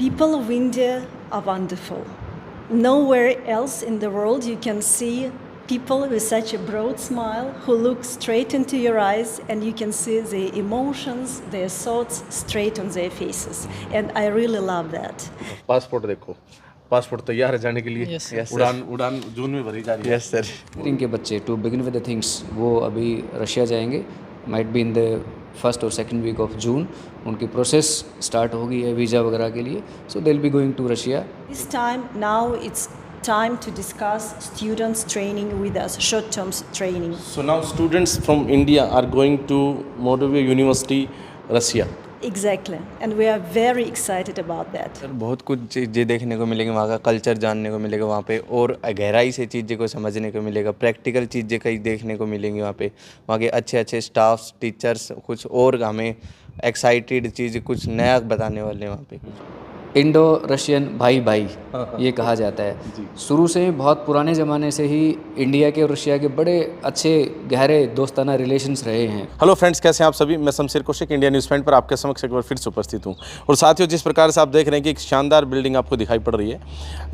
People of India are wonderful. Nowhere else in the world you can see people with such a broad smile who look straight into your eyes, and you can see their emotions, their thoughts straight on their faces. And I really love that. Passport देखो, passport तैयार है जाने के लिए। Yes, sir. उड़ान जून में भरी जा रही है। Yes sir. इनके बच्चे to begin with the things वो अभी रशिया जाएंगे, might be in the first और सेकंड वीक ऑफ जून। उनकी प्रोसेस स्टार्ट हो गई है वीज़ा वगैरह के लिए, so they will be going to Russia. This time, now it's time to discuss students training with us, short-term training. So now students from India are going to Mordovia University, Russia. Exactly, and we are very excited about that. Sir बहुत कुछ चीज़ें देखने को मिलेंगी, वहाँ का culture जानने को मिलेगा वहाँ पे, और गहराई से चीज़ें को समझने को मिलेगा, प्रैक्टिकल चीज़ें कई देखने को मिलेंगी वहाँ पे। वहाँ के अच्छे अच्छे स्टाफ्स, टीचर्स कुछ और हमें एक्साइटेड चीज़ कुछ नया बताने वाले हैं वहाँ पे। इंडो रशियन भाई भाई ये कहा जाता है। शुरू से ही बहुत पुराने ज़माने से ही इंडिया के और रशिया के बड़े अच्छे गहरे दोस्ताना रिलेशंस रहे हैं। हेलो फ्रेंड्स, कैसे हैं आप सभी? मैं Shamsher Kaushik India news point पर आपके समक्ष एक बार फिर से उपस्थित हूं। और साथियों, जिस प्रकार से आप देख रहे हैं कि एक शानदार बिल्डिंग आपको दिखाई पड़ रही है,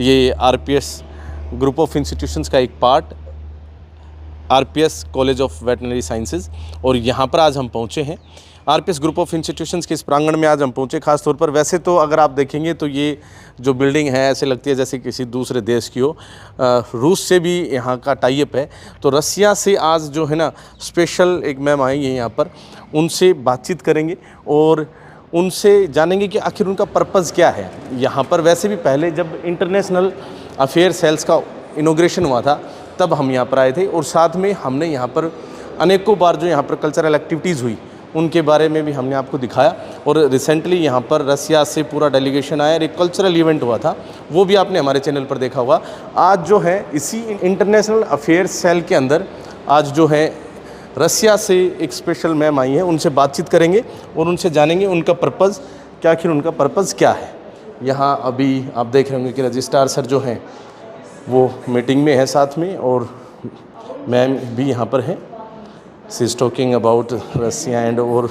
ये आरपीएस ग्रुप ऑफ इंस्टीट्यूशंस का एक part, RPS college of veterinary sciences, और यहाँ पर आज हम पहुँचे हैं। आरपीएस ग्रुप ऑफ इंस्टीट्यूशंस के इस प्रांगण में आज हम पहुँचे खास तौर पर। वैसे तो अगर आप देखेंगे तो ये जो बिल्डिंग है ऐसे लगती है जैसे किसी दूसरे देश की हो। रूस से भी यहाँ का टाई अप है, तो रसिया से आज जो है ना स्पेशल एक मैम आई है यहाँ पर, उनसे बातचीत करेंगे और उनसे जानेंगे कि आखिर उनका पर्पज़ क्या है यहाँ पर। वैसे भी पहले जब इंटरनेशनल अफेयर सेल्स का इनॉग्रेशन हुआ था तब हम यहाँ पर आए थे, और साथ में हमने यहाँ पर अनेकों बार जो यहाँ पर कल्चरल एक्टिविटीज़ हुई उनके बारे में भी हमने आपको दिखाया। और रिसेंटली यहाँ पर रसिया से पूरा डेलीगेशन आया और एक कल्चरल इवेंट हुआ था, वो भी आपने हमारे चैनल पर देखा होगा। आज जो है इसी इंटरनेशनल अफेयर सेल के अंदर आज जो है रसिया से एक स्पेशल मैम आई हैं, उनसे बातचीत करेंगे और उनसे जानेंगे उनका पर्पज़ क्या, आखिर उनका पर्पज़ क्या है। यहाँ अभी आप देख रहे होंगे कि रजिस्ट्रार सर जो हैं वो मीटिंग में है साथ में, और मैम भी यहाँ पर हैं। She is talking about Russia and और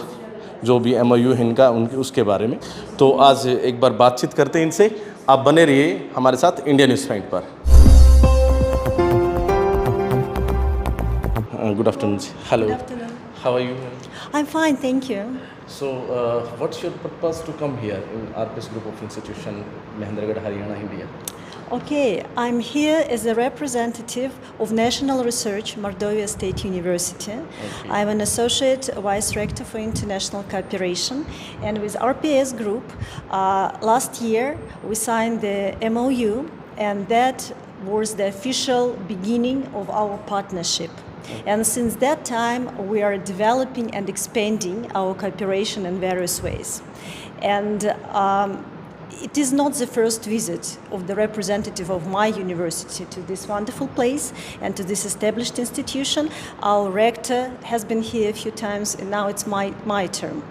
जो भी MOU है इनका उनके उसके बारे में। तो आज एक बार बातचीत करते हैं इनसे। आप बने रहिए हमारे साथ इंडिया न्यूज़ पॉइंट पर। Good afternoon. Hello, Good afternoon. How are you? I'm fine, thank you. So what's your purpose to come here in RPS Group of Institution, Mahendragarh, Haryana, India? Okay, I'm here as a representative of National Research, Mordovia State University. I'm an associate vice rector for international cooperation, and with RPS Group, last year we signed the MOU, and that was the official beginning of our partnership. And since that time, we are developing and expanding our cooperation in various ways. And it is not the first visit of the representative of my university to this wonderful place and to this established institution. Our rector has been here a few times, and now it's my term.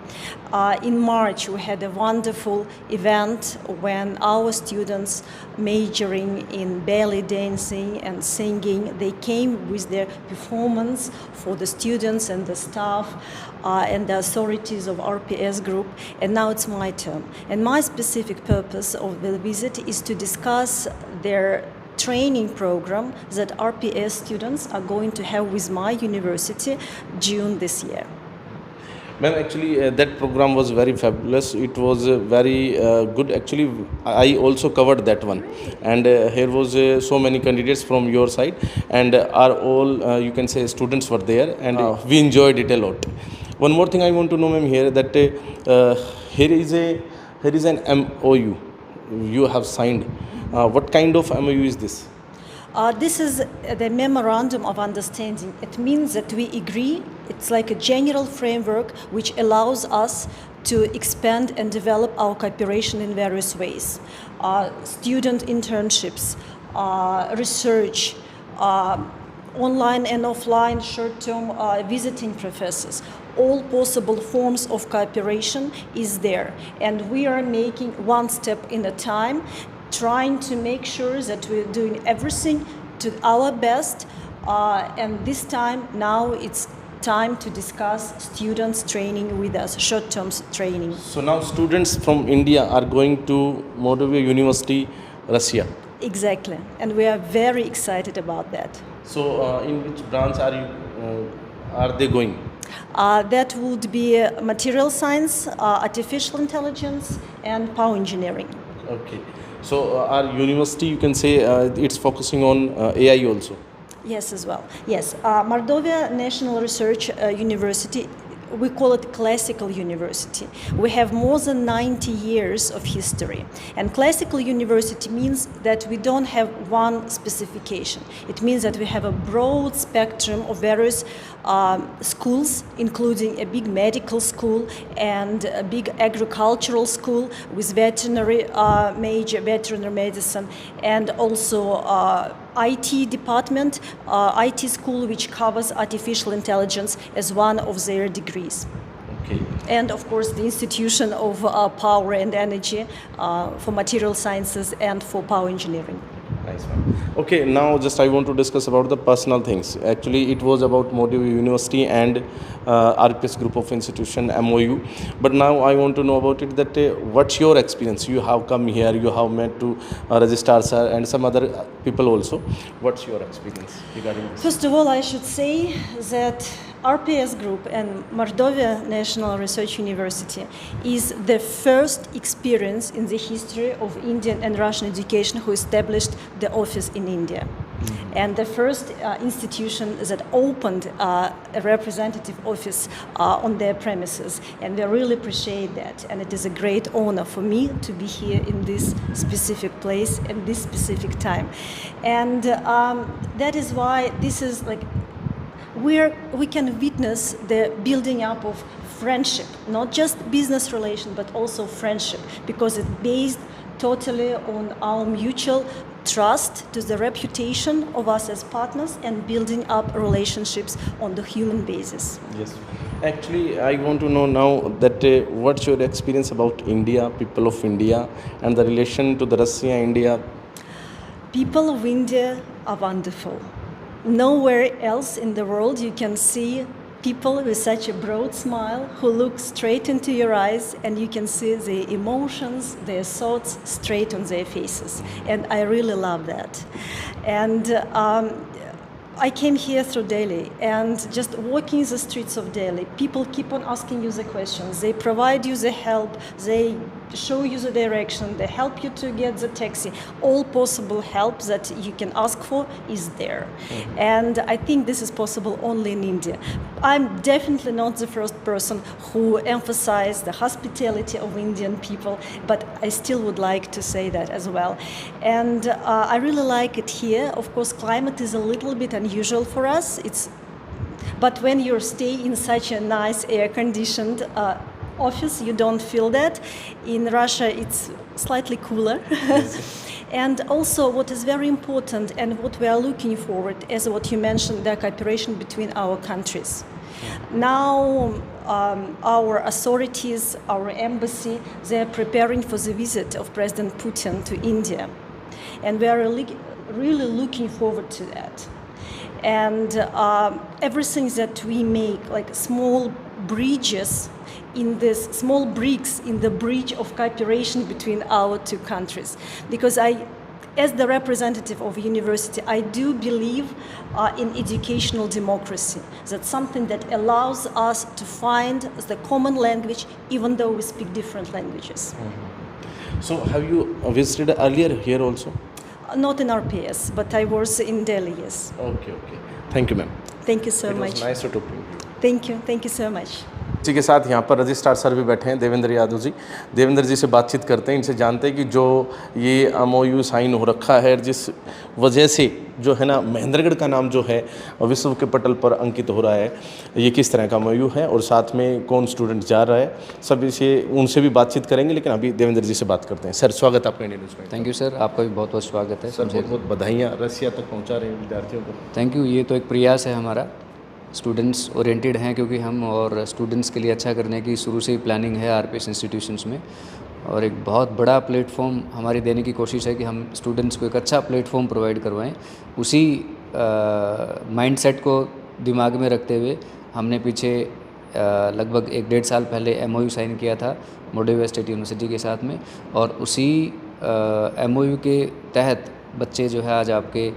In March, we had a wonderful event when our students majoring in belly dancing and singing, they came with their performance for the students and the staff and the authorities of RPS Group, and now it's my turn. And my specific purpose of the visit is to discuss their training program that RPS students are going to have with my university June this year. Ma'am, actually that program was very fabulous. It was very good. Actually, I also covered that one, and here was so many candidates from your side, and are all you can say students were there, and we enjoyed it a lot. One more thing I want to know, ma'am, here that here is an MOU you have signed. What kind of MOU is this? This is the memorandum of understanding. It means that we agree. It's like a general framework which allows us to expand and develop our cooperation in various ways. Student internships, research, online and offline short-term visiting professors. All possible forms of cooperation is there. And we are making one step in a time, trying to make sure that we're doing everything to our best. And this time, now it's time to discuss students training with us, short-term training. So now students from India are going to Mordovia University, Russia. Exactly, and we are very excited about that. So in which branch are they going? That would be material science, artificial intelligence, and power engineering. Okay. So our university, you can say it's focusing on AI also. Yes, as well. Yes, Mordovia National Research University, we call it classical university. We have more than 90 years of history. And classical university means that we don't have one specification. It means that we have a broad spectrum of various schools, including a big medical school and a big agricultural school with veterinary major, veterinary medicine, and also IT department, IT school, which covers artificial intelligence as one of their degrees. Okay. And of course, the institution of power and energy for material sciences and for power engineering. Nice one. Okay, now just I want to discuss about the personal things. Actually, it was about Mordovia University and RPS Group of Institution, MOU. But now I want to know about it that what's your experience? You have come here, you have met to Registrar Sir and some other people also. What's your experience regarding this? First of all, I should say that RPS Group and Mordovia National Research University is the first experience in the history of Indian and Russian education who established the office in India. And the first institution that opened a representative office on their premises. And we really appreciate that. And it is a great honor for me to be here in this specific place and this specific time. And that is why this is like, we can witness the building up of friendship, not just business relation, but also friendship, because it's based totally on our mutual trust to the reputation of us as partners and building up relationships on the human basis. Yes. Actually, I want to know now that what's your experience about India, people of India, and the relation to the Russia, India? People of India are wonderful. Nowhere else in the world you can see people with such a broad smile who look straight into your eyes, and you can see the emotions, their thoughts straight on their faces. And I really love that. And I came here through Delhi, and just walking the streets of Delhi, people keep on asking you the questions. They provide you the help, they show you the direction, they help you to get the taxi. All possible help that you can ask for is there. And I think this is possible only in India. I'm definitely not the first person who emphasized the hospitality of Indian people, but I still would like to say that as well. And I really like it here. Of course, climate is a little bit unusual for us. But when you stay in such a nice air-conditioned office, you don't feel that. In Russia, it's slightly cooler. And also what is very important and what we are looking forward, as what you mentioned, the cooperation between our countries. Now our authorities, our embassy, they are preparing for the visit of President Putin to India. And we are really looking forward to that. And everything that we make, like small bridges in this, small bricks in the bridge of cooperation between our two countries. Because as the representative of a university, I do believe in educational democracy. That's something that allows us to find the common language, even though we speak different languages. So have you visited earlier here also? Not in RPS, but I was in Delhi, yes. Okay. Thank you, ma'am. Thank you so much. It was nice to talk to you. Thank you so much. इसी के साथ यहाँ पर registrar sir भी बैठे हैं, देवेंद्र यादव जी। देवेंद्र जी से बातचीत करते हैं, इनसे जानते हैं कि जो ये MOU साइन हो रखा है, जिस वजह से जो है ना महेंद्रगढ़ का नाम जो है विश्व के पटल पर अंकित हो रहा है, ये किस तरह का MOU है और साथ में कौन स्टूडेंट जा रहा है, सभी से उनसे भी बातचीत करेंगे। लेकिन अभी देवेंद्र जी से बात करते हैं। सर, स्वागत आपका इंडियन न्यूज़ में। थैंक यू सर, आपका भी बहुत बहुत स्वागत है सर। बहुत बहुत बधाइयाँ, रसिया तक पहुँचा रहे हैं विद्यार्थियों को। Thank you. ये तो एक प्रयास है हमारा, स्टूडेंट्स ओरिएंटेड हैं क्योंकि हम, और स्टूडेंट्स के लिए अच्छा करने की शुरू से ही प्लानिंग है RPS इंस्टीट्यूशंस में। और एक बहुत बड़ा प्लेटफॉर्म हमारी देने की कोशिश है कि हम स्टूडेंट्स को एक अच्छा प्लेटफॉर्म प्रोवाइड करवाएं। उसी माइंडसेट को दिमाग में रखते हुए हमने पीछे लगभग 1-1.5 साल पहले MOU साइन किया था मोल्डोवा स्टेट यूनिवर्सिटी के साथ में, और उसी MOU के तहत बच्चे जो है आज आपके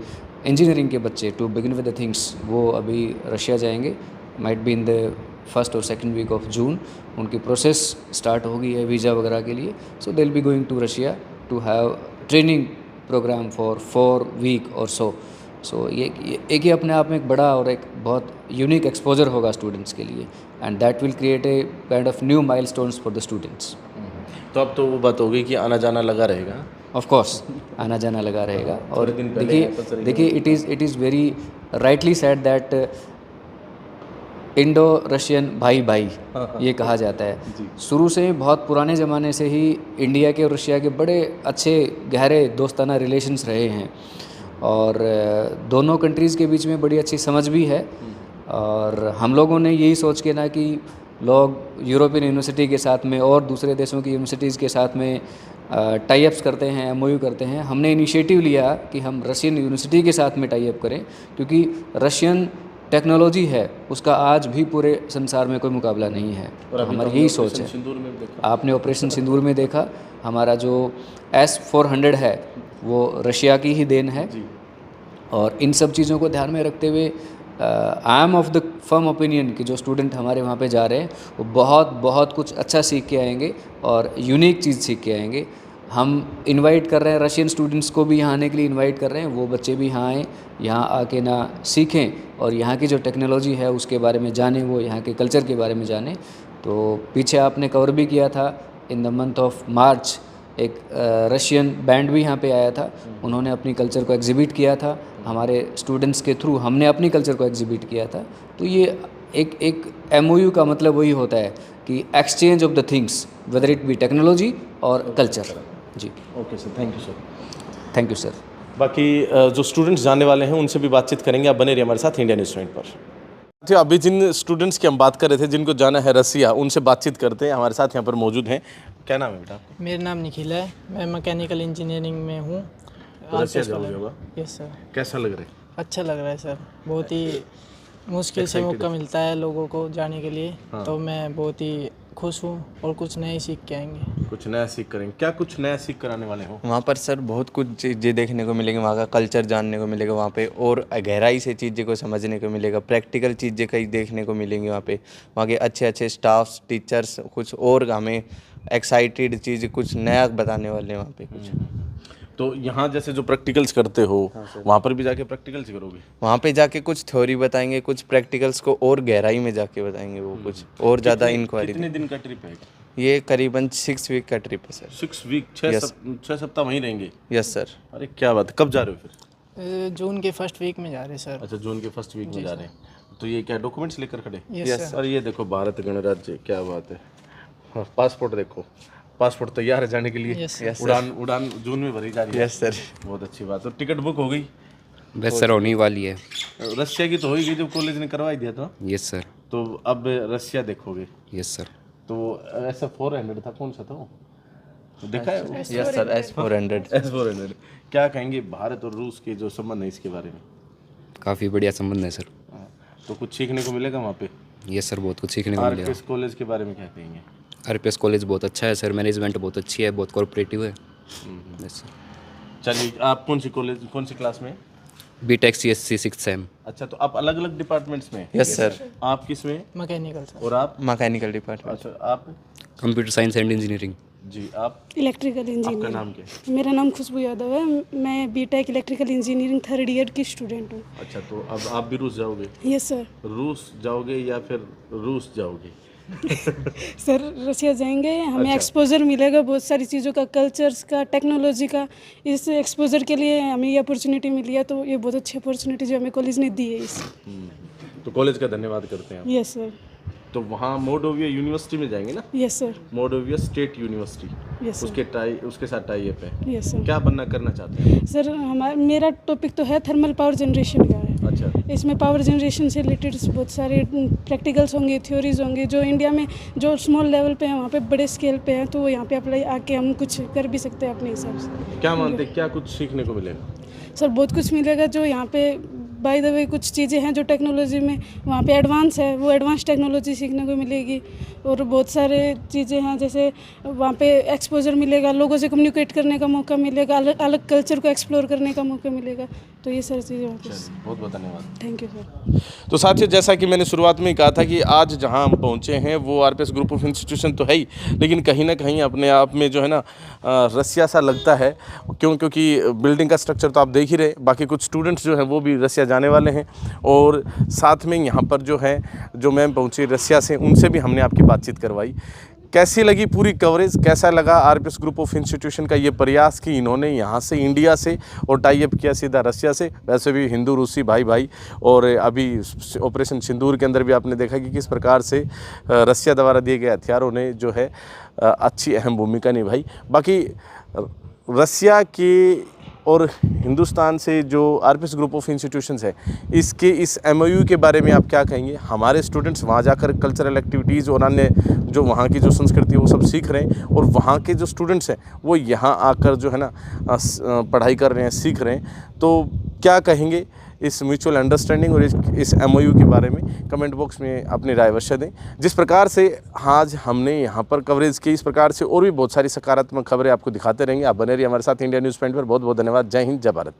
इंजीनियरिंग के बच्चे to begin with the things वो अभी रशिया जाएंगे, might be in the 1st और 2nd वीक ऑफ जून। उनकी प्रोसेस स्टार्ट हो गई है वीज़ा वगैरह के लिए। So they will be going to Russia to have training programme for 4 week और सो ये एक ही अपने आप में एक बड़ा और एक बहुत यूनिक एक्सपोजर होगा स्टूडेंट्स के लिए, and that will create a kind of new milestones for the students. तो अब तो वो बात होगी कि आना जाना लगा रहेगा। ऑफ कोर्स आना जाना लगा रहेगा। और दिन पहले देखिए it is very rightly said that Indo Russian भाई भाई ये कहा जाता है। शुरू से बहुत पुराने ज़माने से ही इंडिया के और रशिया के बड़े अच्छे गहरे दोस्ताना रिलेशंस रहे हैं, और दोनों कंट्रीज़ के बीच में बड़ी अच्छी समझ भी है। और हम लोगों ने यही सोच के ना कि लोग यूरोपियन यूनिवर्सिटी के साथ में और दूसरे देशों की यूनिवर्सिटीज़ के साथ में टाई अप्स करते हैं, MOU करते हैं। हमने इनिशिएटिव लिया कि हम रशियन यूनिवर्सिटी के साथ में टाई अप करें, क्योंकि रशियन टेक्नोलॉजी है उसका आज भी पूरे संसार में कोई मुकाबला नहीं है। हमारी यही सोच है। आपने ऑपरेशन सिंदूर में देखा, हमारा जो S-400 है वो रशिया की ही देन है। और इन सब चीज़ों को ध्यान में रखते हुए I am of the firm opinion कि जो स्टूडेंट हमारे वहाँ पे जा रहे हैं वो बहुत कुछ अच्छा सीख के आएंगे और यूनिक चीज़ सीख के आएंगे। हम इनवाइट कर रहे हैं रशियन स्टूडेंट्स को भी यहाँ आने के लिए इनवाइट कर रहे हैं। वो बच्चे भी यहाँ आएँ, यहाँ आके ना सीखें और यहाँ की जो टेक्नोलॉजी है उसके बारे में जानें, वो यहाँ के कल्चर के बारे में जानें। तो पीछे आपने कवर भी किया था, in the month of March एक रशियन बैंड भी यहाँ पे आया था। उन्होंने अपनी कल्चर को एग्जिबिट किया था, हमारे स्टूडेंट्स के थ्रू हमने अपनी कल्चर को एग्जिबिट किया था। तो ये एक MOU का मतलब वही होता है कि exchange of the things, whether it be technology और कल्चर। जी okay sir, thank you sir. Thank you sir. बाकी जो स्टूडेंट्स जाने वाले हैं उनसे भी बातचीत करेंगे। आप बने रहिए हमारे साथ इंडिया न्यूज़ पॉइंट पर। तो अभी जिन स्टूडेंट्स की हम बात कर रहे थे जिनको जाना है रसिया, उनसे बातचीत करते हैं। हमारे साथ यहाँ पर मौजूद हैं। क्या नाम है बेटा आपका? मेरा नाम निखिल है, मैं मैकेनिकल इंजीनियरिंग में हूँ। रसिया जाओगे होगा? Yes sir. कैसा लग रहा है? अच्छा लग रहा है सर, बहुत ही मुश्किल से मौका मिलता है लोगों को जाने के लिए। तो मैं बहुत ही खुश हूँ और कुछ नए सीख के आएंगे। कुछ नया सीख करेंगे। क्या कुछ नया सीख कर आने वाले हो? वहाँ पर सर बहुत कुछ चीज़ें देखने को मिलेंगी, वहाँ का कल्चर जानने को मिलेगा वहाँ पे, और गहराई से चीज़ें को समझने को मिलेगा, प्रैक्टिकल चीज़ें कई देखने को मिलेंगी वहाँ पे। वहाँ के अच्छे स्टाफ्स, टीचर्स, कुछ और हमें एक्साइटेड चीज़ कुछ नया बताने वाले हैं वहाँ पे कुछ। तो यहाँ जैसे जो प्रैक्टिकल्स करते हो वहाँ पर भी जाके प्रैक्टिकल्स करोगे? वहाँ पे जाके कुछ थ्योरी बताएंगे, कुछ प्रैक्टिकल्स को और गहराई में जाके बताएंगे, वो कुछ और ज़्यादा इंक्वायरी। कितने दिन का ट्रिप है? ये करीबन 6 वीक का ट्रिप है सर। 6 वीक, 6 सप्ताह वहीं रहेंगे? Yes sir. अरे क्या बात है, कब जा रहे हो फिर? जून के 1st वीक में जा रहे हैं सर। अच्छा, जून के 1st वीक में जा रहे हैं। तो ये क्या डॉक्यूमेंट्स लेकर खड़े? यस और ये देखो भारत गणराज्य, क्या बात है। हाँ, पासपोर्ट देखो, पासपोर्ट तैयार है जाने के लिए। यस उड़ान जून में भरी जा रही है। Yes sir. बहुत अच्छी बात है। टिकट बुक हो गई? बस सर होने वाली है। रशिया की तो हो ही गई, जब कॉलेज ने करवा ही दिया था। Yes sir. तो अब रशिया देखोगे? Yes sir. तो ऐसा 400 था, कौन सा था वो? तो देखा है? Yes sir, S-400। S-400। क्या कहेंगे भारत और रूस के जो संबंध है इसके बारे में? काफ़ी बढ़िया संबंध है सर। तो कुछ सीखने को मिलेगा वहाँ पे? यस सर, बहुत कुछ सीखने को मिलेगा। RPS कॉलेज के बारे में क्या कहेंगे? RPS कॉलेज बहुत अच्छा है सर, मैनेजमेंट बहुत अच्छी है, बहुत कॉर्पोरेटिव है। Yes sir. चलिए, आप कौन सी क्लास में? BTech CSC 6th sem. अच्छा, तो आप अलग अलग डिपार्टमेंट्स में? Yes sir. आप किस में? Mechanical sir. और आप? Mechanical department. अच्छा, आप? Computer science and engineering. जी, आप? इलेक्ट्रिकल आपका इंजीनियर। नाम क्या है? मेरा नाम खुशबू यादव है, मैं BTech electrical engineering 3rd year की स्टूडेंट हूँ। अच्छा, तो अब आप भी रूस जाओगे? Yes sir. रूस जाओगे या फिर रूस जाओगे? सर रशिया जाएंगे, हमें एक्सपोजर मिलेगा बहुत सारी चीज़ों का, कल्चर्स का, टेक्नोलॉजी का। इस एक्सपोजर के लिए हमें ये अपॉर्चुनिटी मिली है, तो ये बहुत अच्छी अपॉर्चुनिटी जो हमें कॉलेज ने दी है इस। तो कॉलेज का धन्यवाद करते हैं आप। Yes sir. तो वहाँ मोल्डोविया यूनिवर्सिटी में जाएंगे ना? Yes sir. Moldova state university, yes sir. उसके साथ टाई अप है। Yes sir. क्या करना चाहते हैं? सर मेरा टॉपिक तो है थर्मल पावर जनरेशन का है। अच्छा। इसमें पावर जनरेशन से रिलेटेड बहुत सारे प्रैक्टिकल्स होंगे, थ्योरीज होंगे, जो इंडिया में जो स्मॉल लेवल पे हैं वहाँ पे बड़े स्केल पे हैं, तो वो यहाँ पे अप्लाई आके हम कुछ कर भी सकते हैं अपने हिसाब से। क्या मानते हैं, क्या कुछ सीखने को मिलेगा? सर बहुत कुछ मिलेगा, जो यहाँ पे बाय द वे कुछ चीज़ें हैं जो टेक्नोलॉजी में वहाँ पे एडवांस है, वो एडवांस टेक्नोलॉजी सीखने को मिलेगी। और बहुत सारे चीज़ें हैं जैसे वहाँ पे एक्सपोजर मिलेगा, लोगों से कम्युनिकेट करने का मौका मिलेगा, अलग अलग कल्चर को एक्सप्लोर करने का मौका मिलेगा। तो ये सारी चीज़ें वहाँ पे। बहुत बहुत धन्यवाद। Thank you sir. तो साथियों, जैसा कि मैंने शुरुआत में ही कहा था कि आज जहां हम पहुंचे हैं वो आरपीएस ग्रुप ऑफ इंस्टीट्यूशन तो है ही, लेकिन कहीं ना कहीं अपने आप में जो है ना रसिया सा लगता है। क्योंकि बिल्डिंग का स्ट्रक्चर तो आप देख ही रहे, बाकी कुछ स्टूडेंट्स जो हैं वो भी रसिया जाने वाले हैं, और साथ में यहाँ पर जो है जो मैम पहुँची रसिया से, उनसे भी हमने आपकी बातचीत करवाई। कैसी लगी पूरी कवरेज, कैसा लगा आरपीएस ग्रुप ऑफ इंस्टीट्यूशन का ये प्रयास कि इन्होंने यहाँ से इंडिया से और टाई अप किया सीधा रसिया से। वैसे भी हिंदू रूसी भाई भाई, और अभी ऑपरेशन सिंदूर के अंदर भी आपने देखा कि किस प्रकार से रसिया द्वारा दिए गए हथियारों ने जो है अच्छी अहम भूमिका निभाई। बाकी रसिया के और हिंदुस्तान से जो आरपीएस ग्रुप ऑफ इंस्टीट्यूशंस है, इसके इस एमओयू के बारे में आप क्या कहेंगे? हमारे स्टूडेंट्स वहाँ जाकर कल्चरल एक्टिविटीज़ और अन्य जो वहाँ की जो संस्कृति है वो सब सीख रहे हैं, और वहाँ के जो स्टूडेंट्स हैं वो यहाँ आकर जो है ना पढ़ाई कर रहे हैं, सीख रहे हैं। तो क्या कहेंगे इस म्यूचुअल अंडरस्टैंडिंग और इस एमओयू के बारे में? कमेंट बॉक्स में अपनी राय अवश्य दें। जिस प्रकार से आज हमने यहाँ पर कवरेज की, इस प्रकार से और भी बहुत सारी सकारात्मक खबरें आपको दिखाते रहेंगे। आप बने रहिए हमारे साथ इंडिया न्यूज़ पॉइंट पर। बहुत बहुत धन्यवाद। जय हिंद, जय भारत।